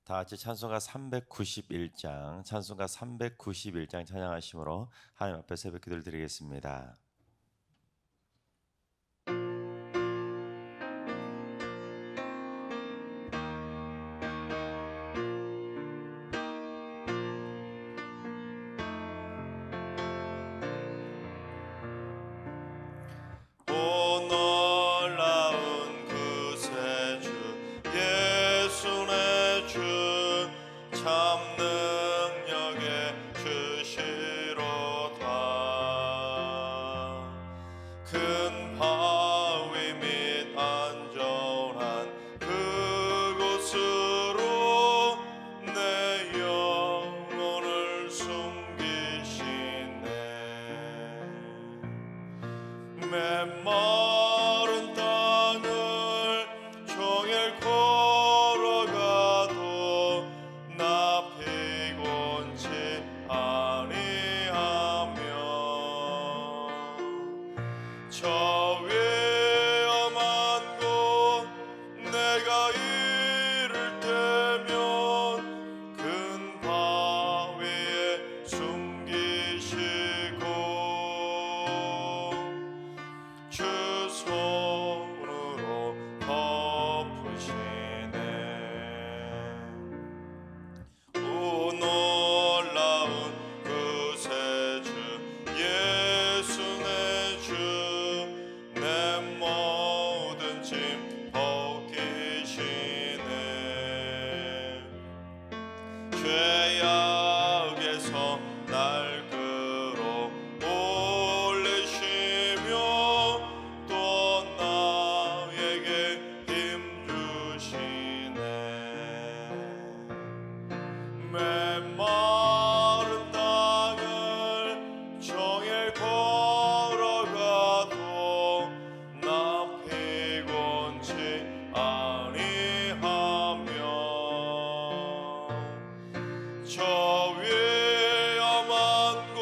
다 같이 찬송가 391장, 찬송가 391장 찬양하심으로 하나님 앞에 새벽 기도를 드리겠습니다. 오 놀라운 구세주 예수 내 주 참 능력의 주시로다. 큰 바위 및 안전한 그곳으로 내 영혼을 숨기시네. 메마른 땅을 종일 걸어가도 나 피곤치 아니하며 저 위험한 곳 내가 이를 때면 큰 바위에 숨기시고 주 손으로 덮으시네. 오 놀라운 구세주 예수 내 주 내 모든 짐 벗기시네. 죄악에서 날 끌어올리시며 또 나에게 힘 주시네. 메마른 땅을 종일 걸어가도 나 피곤치 아니하며 저 위험한 곳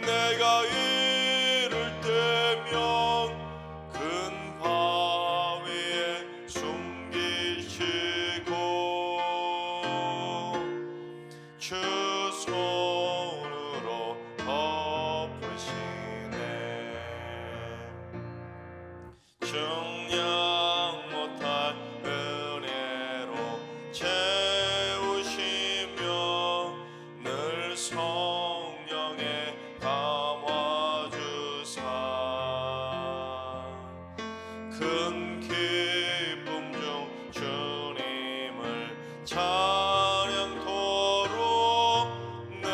내가 이를 때면 큰 바위에 숨기시고 주 손으로 덮으시네. 증량 못할 은혜로 채우시며 늘 성령에 감화주사 큰 기쁨 중 주님을 찬양토록 내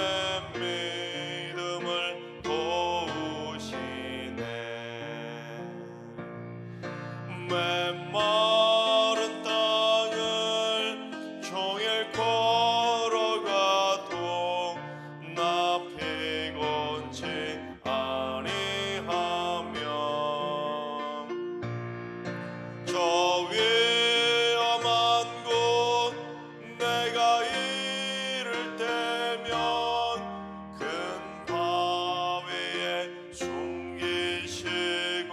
믿음을 도우시네. 메마른 땅을 종일 걸어가도 나 피곤치 아니하며 저 위험한 곳 내가 이를 때면 큰 바위에 숨기시고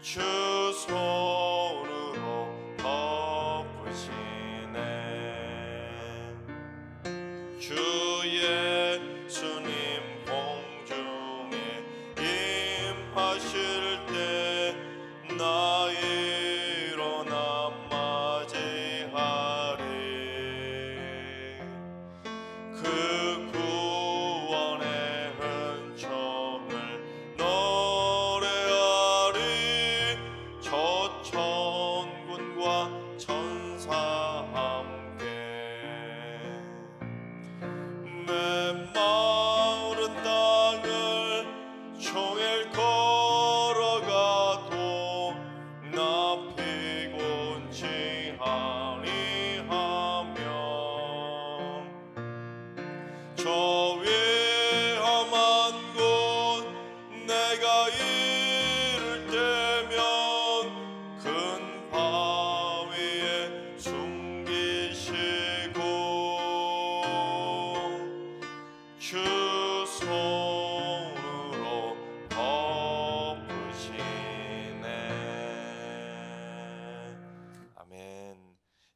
주 손으로 덮으시네. 주 예수님 공중에 임하실 때 나 일어나 맞이하리. 그 구원의 은총을 노래하리.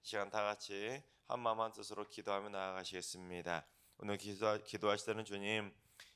시간 다 같이 한 마음 한 뜻으로 기도하며 나아가시겠습니다. 오늘 기도하시다는 주님,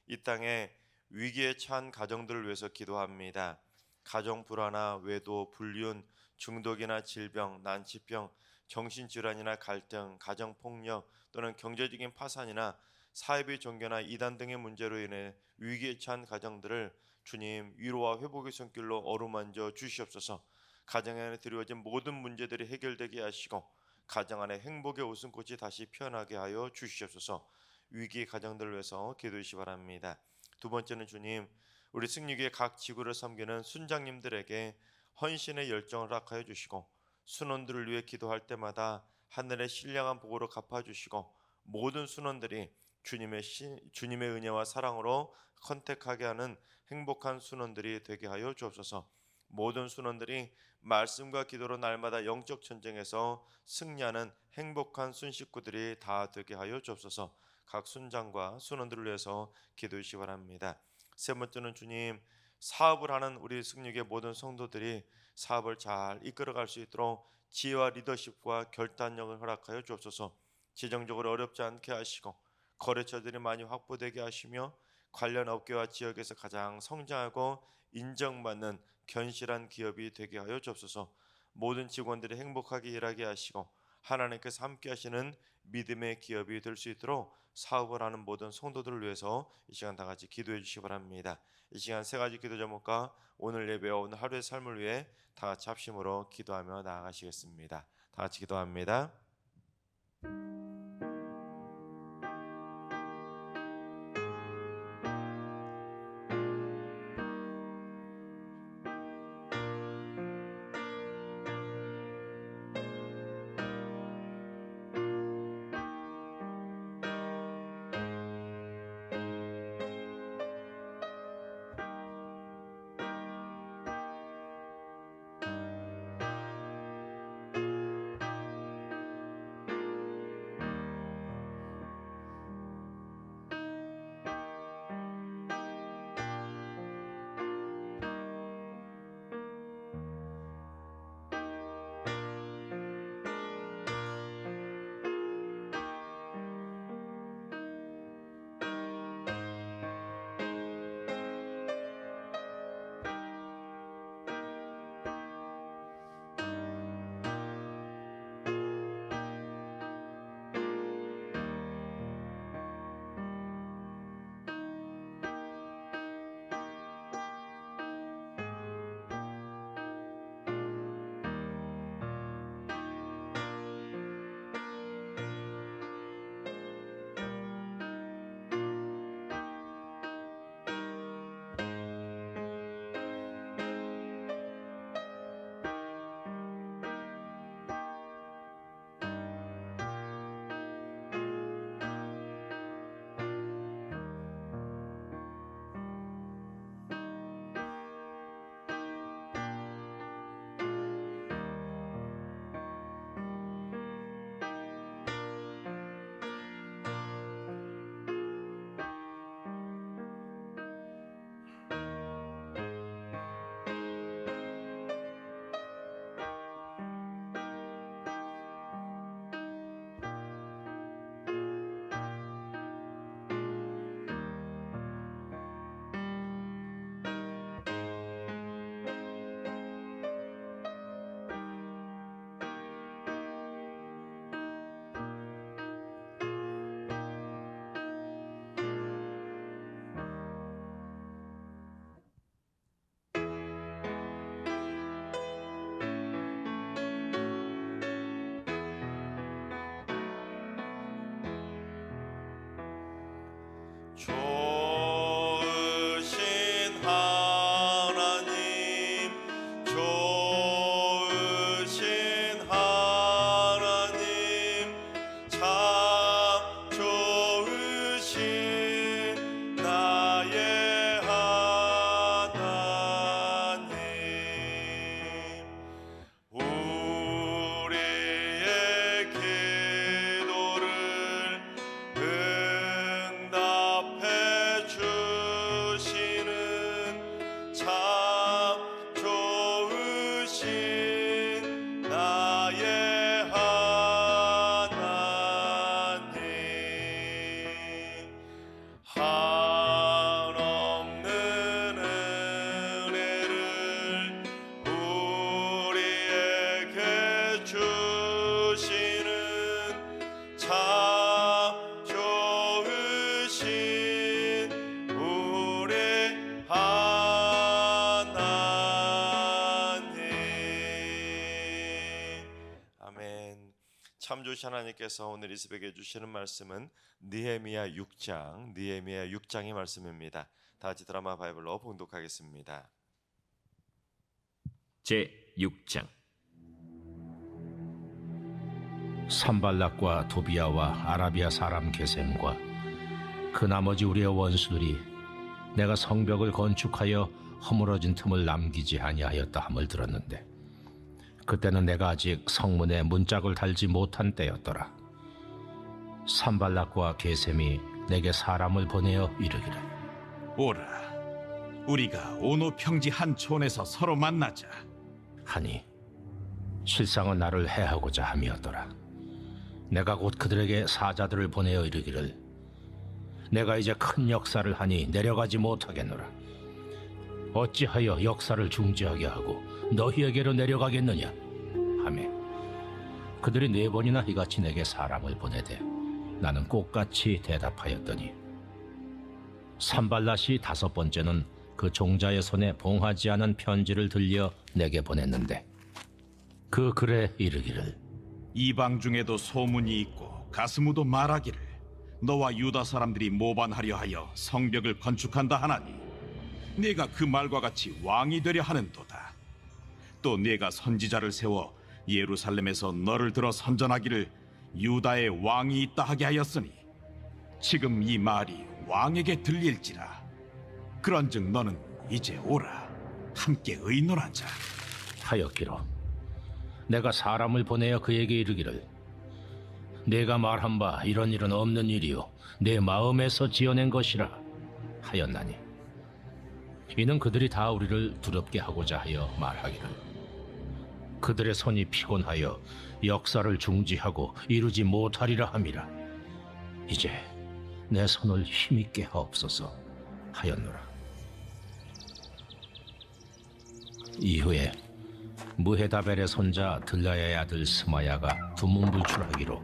이 땅에 위기에 처한 가정들을 위해서 기도합니다. 가정 불화나 외도, 불륜, 중독이나 질병, 난치병, 정신질환이나 갈등, 가정폭력 또는 경제적인 파산이나 사회비 종교나 이단 등의 문제로 인해 위기에 처한 가정들을 주님 위로와 회복의 손길로 어루만져 주시옵소서. 가정 안에 드리워진 모든 문제들이 해결되게 하시고 가정 안에 행복의 웃음꽃이 다시 피어나게 하여 주시옵소서. 위기 가정들을 위해서 기도해 주시기 바랍니다. 두 번째는 주님, 우리 승리교회 각 지구를 섬기는 순장님들에게 헌신의 열정을 허락하여 주시고 순원들을 위해 기도할 때마다 하늘의 신령한 복으로 갚아주시고 모든 순원들이 주님의 은혜와 사랑으로 컨택하게 하는 행복한 순원들이 되게 하여 주옵소서. 모든 순원들이 말씀과 기도로 날마다 영적 전쟁에서 승리하는 행복한 순식구들이 다 되게 하여 주옵소서. 각 순장과 순원들을 위해서 기도해 주시기 바랍니다. 세 번째는 주님, 사업을 하는 우리 승리교회 모든 성도들이 사업을 잘 이끌어갈 수 있도록 지혜와 리더십과 결단력을 허락하여 주옵소서. 재정적으로 어렵지 않게 하시고 거래처들이 많이 확보되게 하시며 관련 업계와 지역에서 가장 성장하고 인정받는 견실한 기업이 되게 하여 주옵소서. 모든 직원들이 행복하게 일하게 하시고 하나님께서 함께 하시는 믿음의 기업이 될 수 있도록 사업을 하는 모든 성도들을 위해서 이 시간 다 같이 기도해 주시기 바랍니다. 이 시간 세 가지 기도 제목과 오늘 예배와 오늘 하루의 삶을 위해 다 같이 합심으로 기도하며 나아가시겠습니다. 다 같이 기도합니다. 좋으신 하나님, 좋으신 하나님, 참 좋으신 나의 하나님. 우리의 기도를 응답해 주시는 참 좋으신 나의 하나님. 참 좋으신 하나님께서 오늘 이 새벽에 주시는 말씀은 느헤미야 6장의 말씀입니다. 다 같이 드라마 바이블로 봉독하겠습니다. 제 6장. 산발락과 도비야와 아라비아 사람 게셈과 그 나머지 우리의 원수들이 내가 성벽을 건축하여 허물어진 틈을 남기지 아니하였다 함을 들었는데 그때는 내가 아직 성문에 문짝을 달지 못한 때였더라. 산발락과 게셈이 내게 사람을 보내어 이르기를 오라, 우리가 오노 평지 한 촌에서 서로 만나자. 하니 실상은 나를 해하고자 함이었더라. 내가 곧 그들에게 사자들을 보내어 이르기를 내가 이제 큰 역사를 하니 내려가지 못하겠노라. 어찌하여 역사를 중지하게 하고 너희에게로 내려가겠느냐 하매 그들이 4번이나 이같이 내게 사람을 보내되 나는 똑같이 대답하였더니 산발랏이 5번째는 그 종자의 손에 봉하지 않은 편지를 들려 내게 보냈는데 그 글에 이르기를 이방 중에도 소문이 있고 가스무도 말하기를 너와 유다 사람들이 모반하려 하여 성벽을 건축한다 하나니 네가 그 말과 같이 왕이 되려 하는도다. 또 네가 선지자를 세워 예루살렘에서 너를 들어 선전하기를 유다의 왕이 있다 하게 하였으니 지금 이 말이 왕에게 들릴지라. 그런즉 너는 이제 오라, 함께 의논하자. 하였기로 내가 사람을 보내어 그에게 이르기를 내가 말한 바 이런 일은 없는 일이요 내 마음에서 지어낸 것이라 하였나니 이는 그들이 다 우리를 두렵게 하고자 하여 말하기를 그들의 손이 피곤하여 역사를 중지하고 이루지 못하리라 함이라. 이제 내 손을 힘있게 하옵소서 하였노라. 이후에 무헤다벨의 손자 들라야의 아들 스마야가 두문불출하기로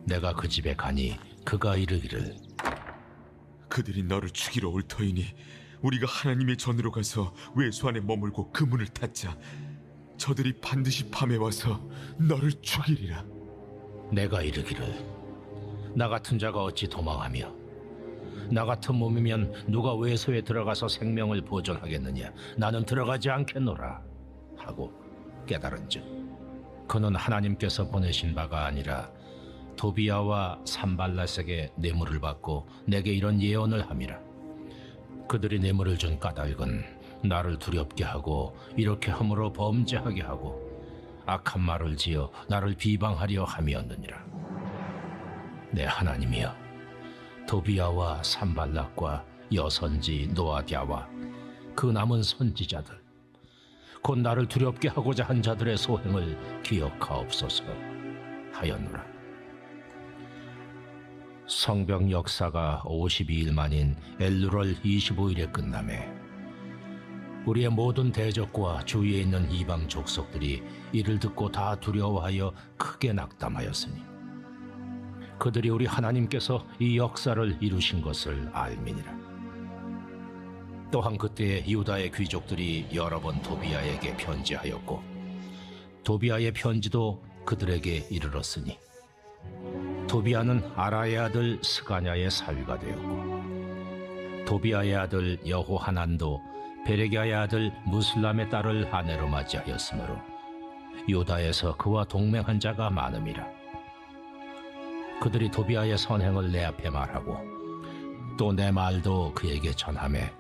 내가 그 집에 가니 그가 이르기를 그들이 너를 죽이러 올 터이니 우리가 하나님의 전으로 가서 외수 안에 머물고 그 문을 닫자. 저들이 반드시 밤에 와서 너를 죽이리라. 내가 이르기를 나 같은 자가 어찌 도망하며 나 같은 몸이면 누가 외소에 들어가서 생명을 보존하겠느냐. 나는 들어가지 않겠노라 하고 깨달은즉 그는 하나님께서 보내신 바가 아니라 도비야와 산발랏에게 뇌물을 받고 내게 이런 예언을 함이라. 그들이 뇌물을 준 까닭은 나를 두렵게 하고 이렇게 함으로 범죄하게 하고 악한 말을 지어 나를 비방하려 함이었느니라. 내 하나님이여, 도비야와 산발락과 여선지 노아디아와 그 남은 선지자들 곧 나를 두렵게 하고자 한 자들의 소행을 기억하옵소서 하였노라. 성벽 역사가 52일 만인 엘루럴 25일에 끝나매 우리의 모든 대적과 주위에 있는 이방 족속들이 이를 듣고 다 두려워하여 크게 낙담하였으니 그들이 우리 하나님께서 이 역사를 이루신 것을 알미니라. 또한 그때에 유다의 귀족들이 여러 번 도비야에게 편지하였고 도비야의 편지도 그들에게 이르렀으니 도비야는 아라의 아들 스가냐의 사위가 되었고 도비야의 아들 여호하난도 베레기야의 아들 무슬람의 딸을 아내로 맞이하였으므로 유다에서 그와 동맹한 자가 많음이라. 그들이 도비야의 선행을 내 앞에 말하고 또 내 말도 그에게 전하매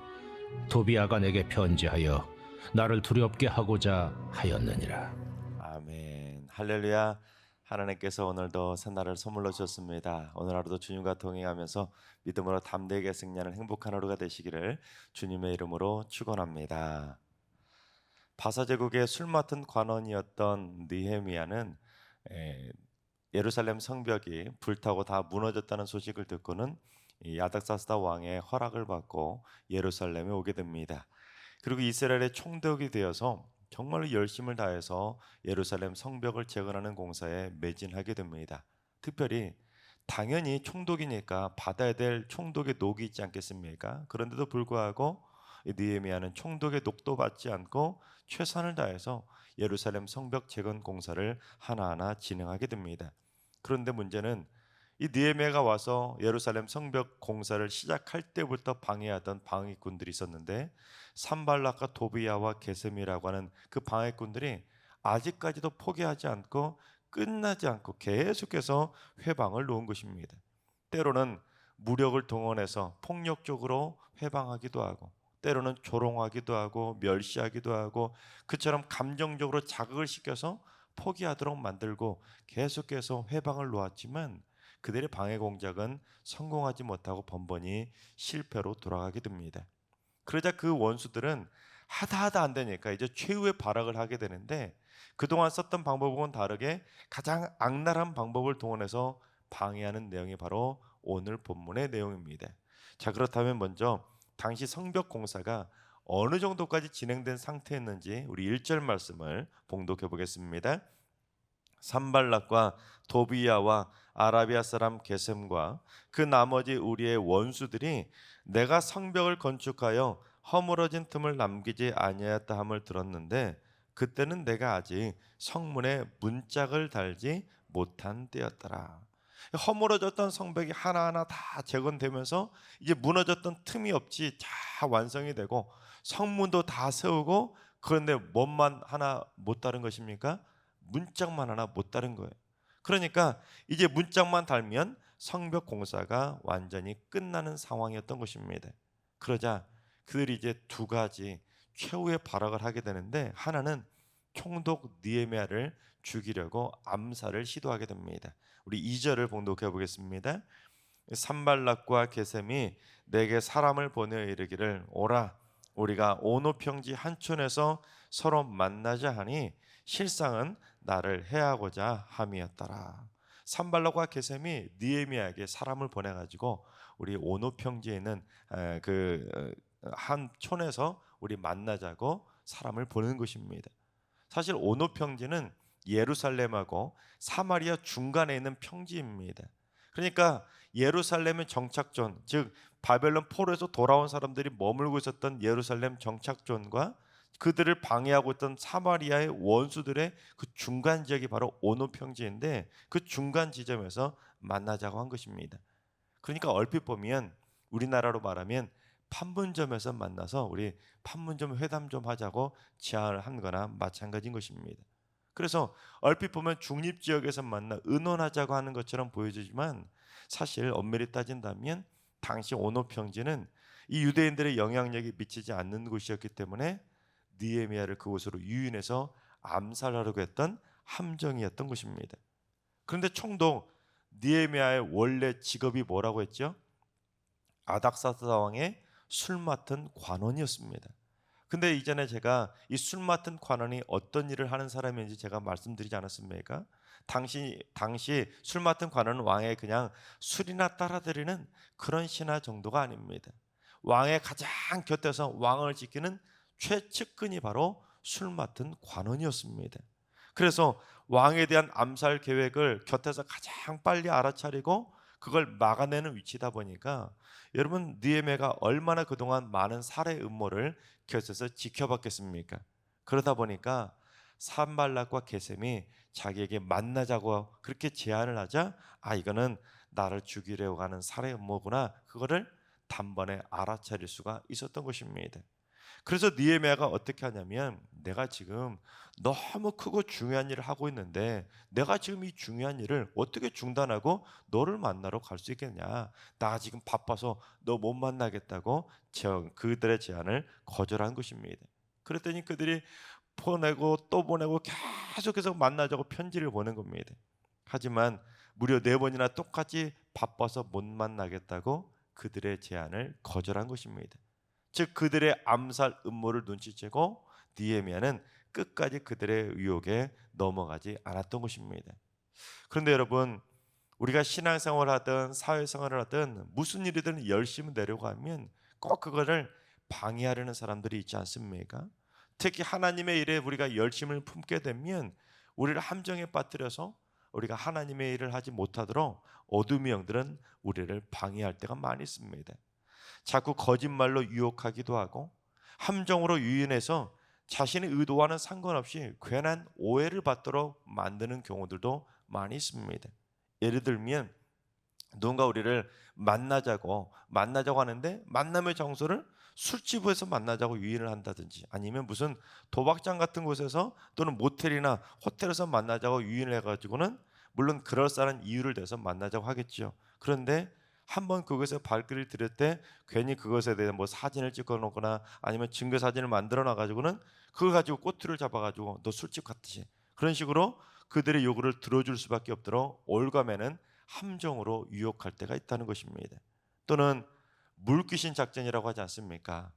도비야가 내게 편지하여 나를 두렵게 하고자 하였느니라. 아멘. 할렐루야. 하나님께서 오늘도 새날을 선물로 주셨습니다. 오늘 하루도 주님과 동행하면서 믿음으로 담대하게 승리하는 행복한 하루가 되시기를 주님의 이름으로 축원합니다. 바사 제국의 술 맡은 관원이었던 느헤미야는 예루살렘 성벽이 불타고 다 무너졌다는 소식을 듣고는 야닥사스다 왕의 허락을 받고 예루살렘에 오게 됩니다. 그리고 이스라엘의 총독이 되어서 정말로 열심을 다해서 예루살렘 성벽을 재건하는 공사에 매진하게 됩니다. 특별히 당연히 총독이니까 받아야 될 총독의 녹이 있지 않겠습니까? 그런데도 불구하고 느헤미야는 총독의 녹도 받지 않고 최선을 다해서 예루살렘 성벽 재건 공사를 하나하나 진행하게 됩니다. 그런데 문제는 이 느헤미야가 와서 예루살렘 성벽 공사를 시작할 때부터 방해하던 방해꾼들이 있었는데, 산발락과 도비야와 게셈이라고 하는 그 방해꾼들이 아직까지도 포기하지 않고 끝나지 않고 계속해서 회방을 놓은 것입니다. 때로는 무력을 동원해서 폭력적으로 회방하기도 하고, 때로는 조롱하기도 하고 멸시하기도 하고, 그처럼 감정적으로 자극을 시켜서 포기하도록 만들고 계속해서 회방을 놓았지만, 그들의 방해 공작은 성공하지 못하고 번번이 실패로 돌아가게 됩니다. 그러자 그 원수들은 하다 안 되니까 이제 최후의 발악을 하게 되는데, 그동안 썼던 방법과는 다르게 가장 악랄한 방법을 동원해서 방해하는 내용이 바로 오늘 본문의 내용입니다. 자, 그렇다면 먼저 당시 성벽 공사가 어느 정도까지 진행된 상태였는지 우리 1절 말씀을 봉독해 보겠습니다. 산발락과 도비야와 아라비아 사람 게셈과 그 나머지 우리의 원수들이 내가 성벽을 건축하여 허물어진 틈을 남기지 아니하였다 함을 들었는데, 그때는 내가 아직 성문에 문짝을 달지 못한 때였더라. 허물어졌던 성벽이 하나하나 다 재건되면서 이제 무너졌던 틈이 없이 다 완성이 되고 성문도 다 세우고, 그런데 뭔만 하나 못 다른 것입니까? 문짝만 하나 못 다른 거예요. 그러니까 이제 문짝만 달면 성벽 공사가 완전히 끝나는 상황이었던 것입니다. 그러자 그들이 이제 두 가지 최후의 발악을 하게 되는데, 하나는 총독 느헤미야를 죽이려고 암살을 시도하게 됩니다. 우리 2절을 봉독해 보겠습니다. 산발락과 게셈이 내게 사람을 보내어 이르기를, 오라 우리가 오노 평지 한촌에서 서로 만나자 하니 실상은 나를 해하고자 함이었더라. 산발락과 게셈이 느헤미야에게 사람을 보내가지고 우리 오노 평지에 있는 한 촌에서 우리 만나자고 사람을 보내는 것입니다. 사실 오노 평지는 예루살렘하고 사마리아 중간에 있는 평지입니다. 그러니까 예루살렘의 정착존, 즉 바벨론 포로에서 돌아온 사람들이 머물고 있었던 예루살렘 정착존과 그들을 방해하고 있던 사마리아의 원수들의 그 중간 지역이 바로 오노 평지인데, 그 중간 지점에서 만나자고 한 것입니다. 그러니까 얼핏 보면 우리나라로 말하면 판문점에서 만나서 우리 판문점 회담 좀 하자고 제안을 한 거나 마찬가지인 것입니다. 그래서 얼핏 보면 중립지역에서 만나 의논하자고 하는 것처럼 보여지지만, 사실 엄밀히 따진다면 당시 오노 평지는 이 유대인들의 영향력이 미치지 않는 곳이었기 때문에 느헤미야를 그곳으로 유인해서 암살하려고 했던 함정이었던 것입니다. 그런데 총독 느헤미야의 원래 직업이 뭐라고 했죠? 아닥사스다 왕의 술 맡은 관원이었습니다. 근데 이전에 제가 이 술 맡은 관원이 어떤 일을 하는 사람인지 제가 말씀드리지 않았습니까? 당시 술 맡은 관원은 왕의 그냥 술이나 따라드리는 그런 신하 정도가 아닙니다. 왕의 가장 곁에서 왕을 지키는 최측근이 바로 술 맡은 관원이었습니다. 그래서 왕에 대한 암살 계획을 곁에서 가장 빨리 알아차리고 그걸 막아내는 위치다 보니까, 여러분 느헤미야가 얼마나 그동안 많은 살해 음모를 곁에서 지켜봤겠습니까? 그러다 보니까 산발락과 게셈이 자기에게 만나자고 그렇게 제안을 하자, 이거는 나를 죽이려고 하는 살해 음모구나, 그거를 단번에 알아차릴 수가 있었던 것입니다. 그래서 느헤미야가 어떻게 하냐면, 내가 지금 너무 크고 중요한 일을 하고 있는데 내가 지금 이 중요한 일을 어떻게 중단하고 너를 만나러 갈 수 있겠냐, 나 지금 바빠서 너 못 만나겠다고 그들의 제안을 거절한 것입니다. 그랬더니 그들이 보내고 또 보내고 계속해서 만나자고 편지를 보낸 겁니다. 하지만 무려 4번이나 똑같이 바빠서 못 만나겠다고 그들의 제안을 거절한 것입니다. 즉 그들의 암살 음모를 눈치채고 느헤미야는 끝까지 그들의 유혹에 넘어가지 않았던 것입니다. 그런데 여러분, 우리가 신앙생활을 하든 사회생활을 하든 무슨 일이든 열심히 내려고 하면 꼭 그거를 방해하려는 사람들이 있지 않습니까? 특히 하나님의 일에 우리가 열심을 품게 되면 우리를 함정에 빠뜨려서 우리가 하나님의 일을 하지 못하도록 어둠의 영들은 우리를 방해할 때가 많이 있습니다. 자꾸 거짓말로 유혹하기도 하고 함정으로 유인해서 자신의 의도와는 상관없이 괜한 오해를 받도록 만드는 경우들도 많이 있습니다. 예를 들면 누군가 우리를 만나자고 하는데 만남의 장소를 술집에서 만나자고 유인을 한다든지, 아니면 무슨 도박장 같은 곳에서 또는 모텔이나 호텔에서 만나자고 유인을 해가지고는 물론 그럴싸한 이유를 대서 만나자고 하겠죠. 그런데 한번 그것에 발길을 들일 때 괜히 그것에 대해 뭐 사진을 찍어 놓거나 아니면 증거 사진을 만들어 놔 가지고는 그걸 가지고 꼬투리를 잡아 가지고 너 술집 갔듯이 그런 식으로 그들의 요구를 들어줄 수밖에 없도록 올가매는 함정으로 유혹할 때가 있다는 것입니다. 또는 물귀신 작전이라고 하지 않습니까?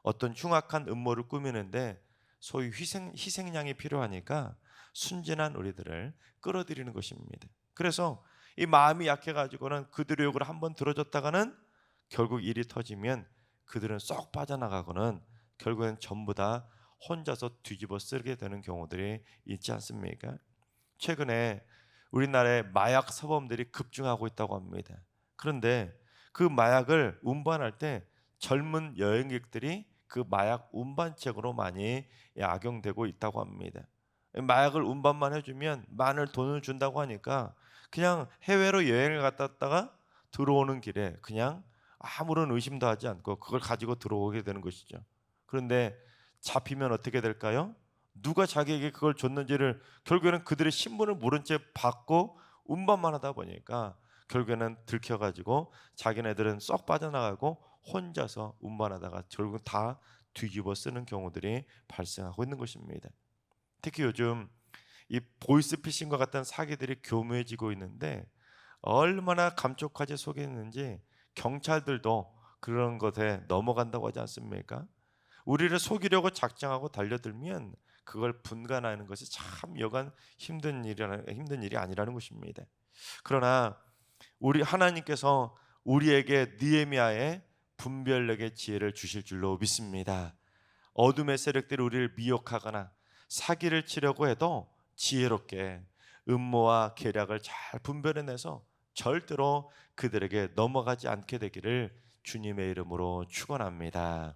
어떤 흉악한 음모를 꾸미는데 소위 희생양이 필요하니까 순진한 우리들을 끌어들이는 것입니다. 그래서 이 마음이 약해가지고는 그들의 요구를 한번 들어줬다가는 결국 일이 터지면 그들은 쏙 빠져나가고는 결국엔 전부 다 혼자서 뒤집어 쓰게 되는 경우들이 있지 않습니까? 최근에 우리나라에 마약 사범들이 급증하고 있다고 합니다. 그런데 그 마약을 운반할 때 젊은 여행객들이 그 마약 운반책으로 많이 악용되고 있다고 합니다. 마약을 운반만 해주면 많은 돈을 준다고 하니까 그냥 해외로 여행을 갔다 왔다가 들어오는 길에 그냥 아무런 의심도 하지 않고 그걸 가지고 들어오게 되는 것이죠. 그런데 잡히면 어떻게 될까요? 누가 자기에게 그걸 줬는지를 결국에는 그들의 신분을 모른 채 받고 운반만 하다 보니까 결국에는 들켜가지고 자기네들은 쏙 빠져나가고 혼자서 운반하다가 결국 다 뒤집어 쓰는 경우들이 발생하고 있는 것입니다. 특히 요즘 이 보이스피싱과 같은 사기들이 교묘해지고 있는데 얼마나 감쪽같이 속이는지 경찰들도 그런 것에 넘어간다고 하지 않습니까? 우리를 속이려고 작정하고 달려들면 그걸 분간하는 것이 참 여간 힘든 일이 아니라는 것입니다. 그러나 우리 하나님께서 우리에게 느헤미야의 분별력의 지혜를 주실 줄로 믿습니다. 어둠의 세력들이 우리를 미혹하거나 사기를 치려고 해도 지혜롭게 음모와 계략을 잘 분별해내서 절대로 그들에게 넘어가지 않게 되기를 주님의 이름으로 축원합니다.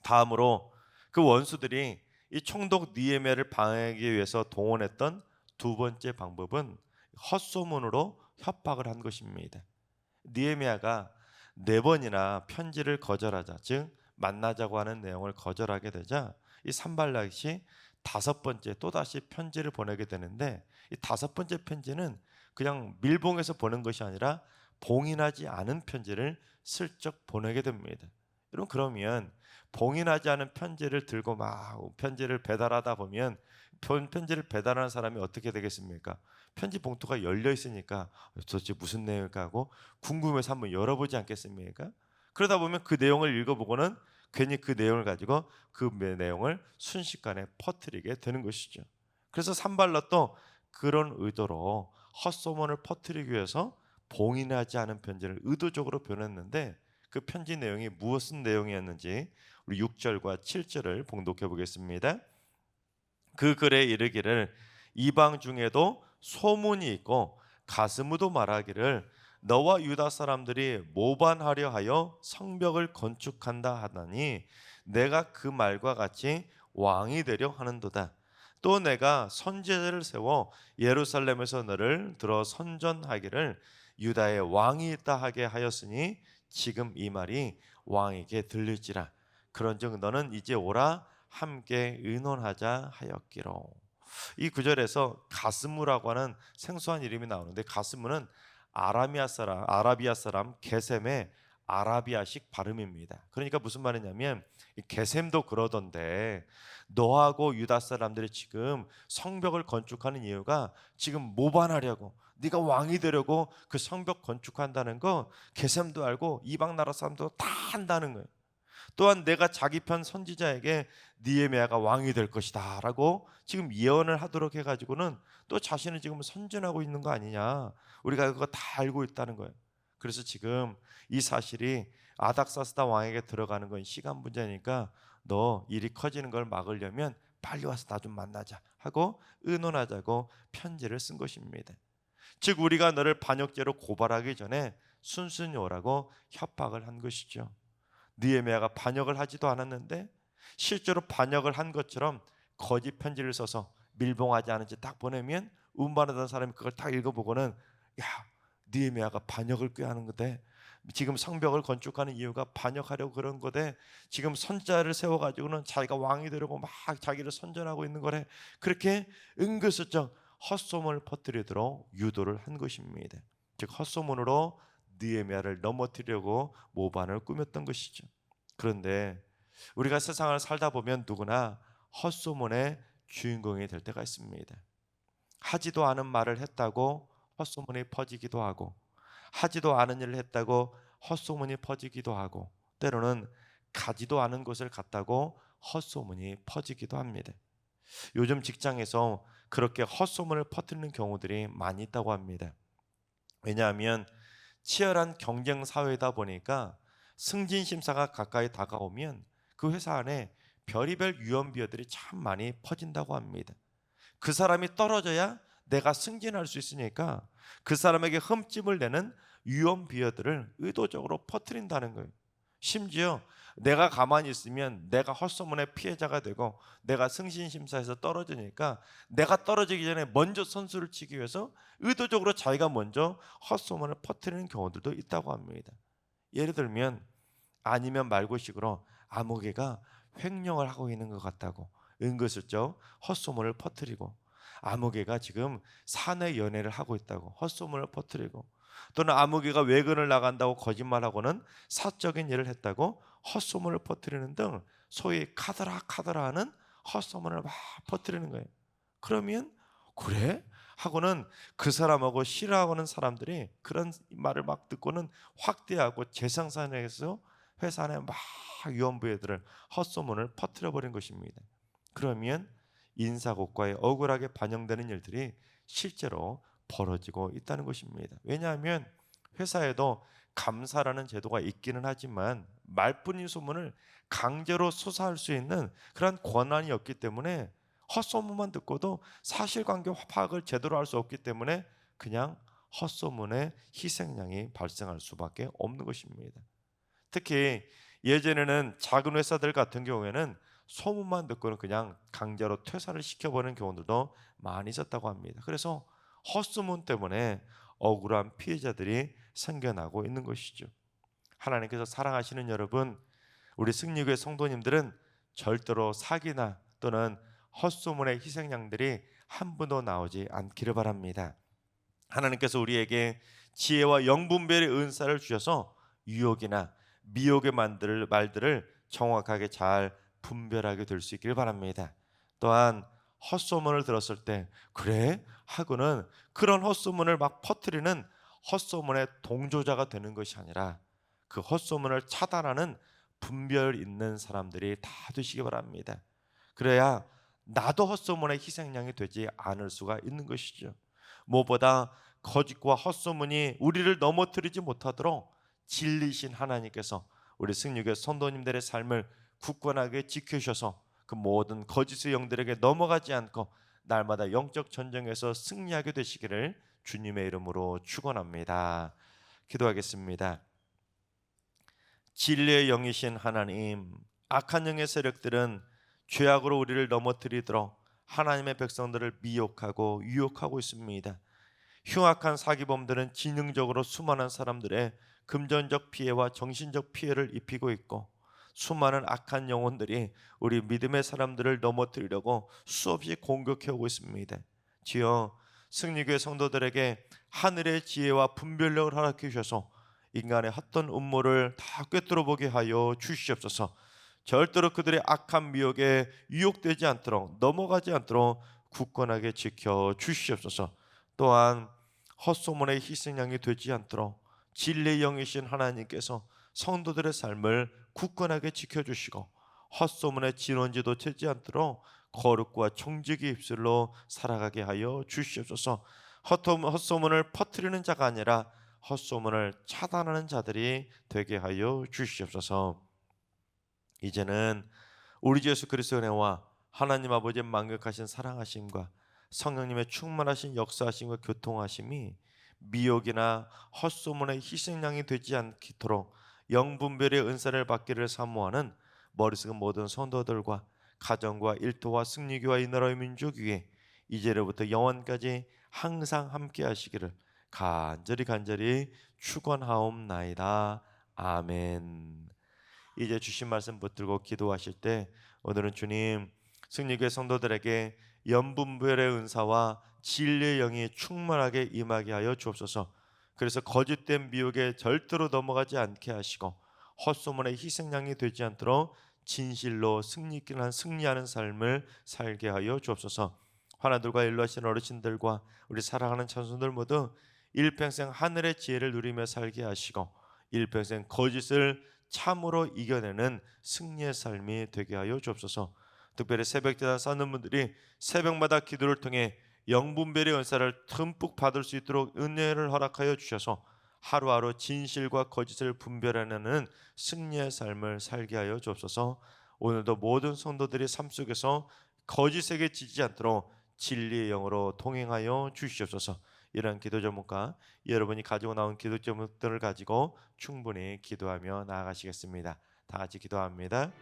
다음으로 그 원수들이 이 총독 느헤미야를 방해하기 위해서 동원했던 두 번째 방법은 헛소문으로 협박을 한 것입니다. 느헤미야가 4번이나 편지를 거절하자, 즉 만나자고 하는 내용을 거절하게 되자 이 산발락이 5번째 또다시 편지를 보내게 되는데 이 5번째 편지는 그냥 밀봉해서 보낸 것이 아니라 봉인하지 않은 편지를 슬쩍 보내게 됩니다. 여러분, 그러면 봉인하지 않은 편지를 들고 막 편지를 배달하다 보면 편지를 배달하는 사람이 어떻게 되겠습니까? 편지 봉투가 열려 있으니까 도대체 무슨 내용일까 하고 궁금해서 한번 열어보지 않겠습니까? 그러다 보면 그 내용을 읽어보고는 괜히 그 내용을 가지고 그 내용을 순식간에 퍼뜨리게 되는 것이죠. 그래서 산발락도 그런 의도로 헛소문을 퍼뜨리기 위해서 봉인하지 않은 편지를 의도적으로 보냈는데 그 편지 내용이 무슨 내용이었는지 우리 6절과 7절을 봉독해 보겠습니다. 그 글에 이르기를 이방 중에도 소문이 있고 가스무도 말하기를 너와 유다 사람들이 모반하려 하여 성벽을 건축한다 하다니 내가 그 말과 같이 왕이 되려 하는도다. 또 내가 선지자를 세워 예루살렘에서 너를 들어 선전하기를 유다의 왕이 있다 하게 하였으니 지금 이 말이 왕에게 들릴지라. 그런즉 너는 이제 오라 함께 의논하자 하였기로. 이 구절에서 가스무라고 하는 생소한 이름이 나오는데 가스무는 아라비아 사람 게셈의 아라비아식 발음입니다. 그러니까 무슨 말이냐면 게셈도 그러던데 너하고 유다 사람들이 지금 성벽을 건축하는 이유가 지금 모반하려고 네가 왕이 되려고 그 성벽 건축한다는 거 게셈도 알고 이방 나라 사람도 다 한다는 거예요. 또한 내가 자기 편 선지자에게 느헤미야가 왕이 될 것이다 라고 지금 예언을 하도록 해가지고는 또 자신은 지금 선전하고 있는 거 아니냐, 우리가 그거 다 알고 있다는 거예요. 그래서 지금 이 사실이 아닥사스다 왕에게 들어가는 건 시간 문제니까 너 일이 커지는 걸 막으려면 빨리 와서 나 좀 만나자 하고 의논하자고 편지를 쓴 것입니다. 즉 우리가 너를 반역죄로 고발하기 전에 순순히 오라고 협박을 한 것이죠. 느헤미야가 반역을 하지도 않았는데 실제로 반역을 한 것처럼 거짓 편지를 써서 밀봉하지 않은 채 딱 보내면 운반하던 사람이 그걸 딱 읽어보고는 야, 느헤미야가 반역을 꾀하는 건데, 지금 성벽을 건축하는 이유가 반역하려고 그런 거대. 지금 선자를 세워가지고는 자기가 왕이 되려고 막 자기를 선전하고 있는 거래. 그렇게 은근슬쩍 헛소문을 퍼뜨리도록 유도를 한 것입니다. 즉 헛소문으로 느헤미야를 넘어뜨리려고 모반을 꾸몄던 것이죠. 그런데 우리가 세상을 살다 보면 누구나 헛소문의 주인공이 될 때가 있습니다. 하지도 않은 말을 했다고 헛소문이 퍼지기도 하고, 하지도 않은 일을 했다고 헛소문이 퍼지기도 하고, 때로는 가지도 않은 것을 갔다고 헛소문이 퍼지기도 합니다. 요즘 직장에서 그렇게 헛소문을 퍼뜨리는 경우들이 많이 있다고 합니다. 왜냐하면 치열한 경쟁 사회다 보니까 승진 심사가 가까이 다가오면 그 회사 안에 별의별 유언비어들이 참 많이 퍼진다고 합니다. 그 사람이 떨어져야 내가 승진할 수 있으니까 그 사람에게 흠집을 내는 유언비어들을 의도적으로 퍼뜨린다는 거예요. 심지어 내가 가만히 있으면 내가 헛소문의 피해자가 되고 내가 승진심사에서 떨어지니까 내가 떨어지기 전에 먼저 선수를 치기 위해서 의도적으로 자기가 먼저 헛소문을 퍼뜨리는 경우들도 있다고 합니다. 예를 들면 아니면 말고식으로 아무개가 횡령을 하고 있는 것 같다고 은근슬쩍 헛소문을 퍼뜨리고, 아무개가 지금 사내 연애를 하고 있다고 헛소문을 퍼뜨리고, 또는 아무개가 외근을 나간다고 거짓말하고는 사적인 일을 했다고 헛소문을 퍼뜨리는 등 소위 카더라 하는 헛소문을 막 퍼뜨리는 거예요. 그러면 그래? 하고는 그 사람하고 싫어하는 사람들이 그런 말을 막 듣고는 확대하고 재생산해서 회사 안에 막 유언부여들을 헛소문을 퍼뜨려 버린 것입니다. 그러면 인사고과에 억울하게 반영되는 일들이 실제로 벌어지고 있다는 것입니다. 왜냐하면 회사에도 감사라는 제도가 있기는 하지만 말뿐인 소문을 강제로 수사할 수 있는 그런 권한이 없기 때문에 헛소문만 듣고도 사실관계 파악을 제대로 할 수 없기 때문에 그냥 헛소문의 희생양이 발생할 수밖에 없는 것입니다. 특히 예전에는 작은 회사들 같은 경우에는 소문만 듣고는 그냥 강제로 퇴사를 시켜버리는 경우들도 많이 있었다고 합니다. 그래서 헛소문 때문에 억울한 피해자들이 생겨나고 있는 것이죠. 하나님께서 사랑하시는 여러분, 우리 승리교회 성도님들은 절대로 사기나 또는 헛소문의 희생양들이 한 분도 나오지 않기를 바랍니다. 하나님께서 우리에게 지혜와 영분별의 은사를 주셔서 유혹이나 미혹에 만들 말들을 정확하게 잘 분별하게 될 수 있기를 바랍니다. 또한 헛소문을 들었을 때 그래? 하고는 그런 헛소문을 막 퍼뜨리는 헛소문의 동조자가 되는 것이 아니라 그 헛소문을 차단하는 분별 있는 사람들이 다 되시기 바랍니다. 그래야 나도 헛소문의 희생양이 되지 않을 수가 있는 것이죠. 무엇보다 거짓과 헛소문이 우리를 넘어뜨리지 못하도록 진리신 하나님께서 우리 승리교회 성도님들의 삶을 굳건하게 지켜주셔서 그 모든 거짓의 영들에게 넘어가지 않고 날마다 영적 전쟁에서 승리하게 되시기를 주님의 이름으로 축원합니다. 기도하겠습니다. 진리의 영이신 하나님, 악한 영의 세력들은 죄악으로 우리를 넘어뜨리도록 하나님의 백성들을 미혹하고 유혹하고 있습니다. 흉악한 사기범들은 지능적으로 수많은 사람들의 금전적 피해와 정신적 피해를 입히고 있고, 수많은 악한 영혼들이 우리 믿음의 사람들을 넘어뜨리려고 수없이 공격해오고 있습니다. 주여, 승리교회 성도들에게 하늘의 지혜와 분별력을 허락해 주셔서 인간의 헛된 음모를 다 꿰뚫어 보게 하여 주시옵소서. 절대로 그들의 악한 미혹에 유혹되지 않도록, 넘어가지 않도록 굳건하게 지켜 주시옵소서. 또한 헛소문의 희생양이 되지 않도록 진리의 영이신 하나님께서 성도들의 삶을 굳건하게 지켜주시고 헛소문의 진원지도 채지 않도록 거룩과 정직의 입술로 살아가게 하여 주시옵소서. 헛소문을 퍼뜨리는 자가 아니라 헛소문을 차단하는 자들이 되게 하여 주시옵소서. 이제는 우리 주 예수 그리스도의 은혜와 하나님 아버지의 만극하신 사랑하심과 성령님의 충만하신 역사하심과 교통하심이 미혹이나 헛소문의 희생양이 되지 않도록 영분별의 은사를 받기를 사모하는 머리숙은 모든 성도들과 가정과 일터와 승리교와 이 나라의 민족 위에 이제로부터 영원까지 항상 함께 하시기를 간절히 축원하옵나이다. 아멘. 이제 주신 말씀 붙들고 기도하실 때 오늘은 주님 승리교회 성도들에게 연분별의 은사와 진리의 영이 충만하게 임하게 하여 주옵소서. 그래서 거짓된 미혹에 절대로 넘어가지 않게 하시고 헛소문의 희생양이 되지 않도록 진실로 승리하는 삶을 살게 하여 주옵소서. 하나둘과 일러하신 어르신들과 우리 사랑하는 찬송들 모두 일평생 하늘의 지혜를 누리며 살게 하시고 일평생 거짓을 참으로 이겨내는 승리의 삶이 되게 하여 주옵소서. 특별히 새벽제단 쌓는 분들이 새벽마다 기도를 통해 영분별의 은사를 듬뿍 받을 수 있도록 은혜를 허락하여 주셔서 하루하루 진실과 거짓을 분별해내는 승리의 삶을 살게 하여 주옵소서. 오늘도 모든 성도들이 삶 속에서 거짓에게 지지 않도록 진리의 영으로 동행하여 주시옵소서. 이런 기도 제목과 여러분이 가지고 나온 기도 제목들을 가지고 충분히 기도하며 나아가시겠습니다. 다 같이 기도합니다.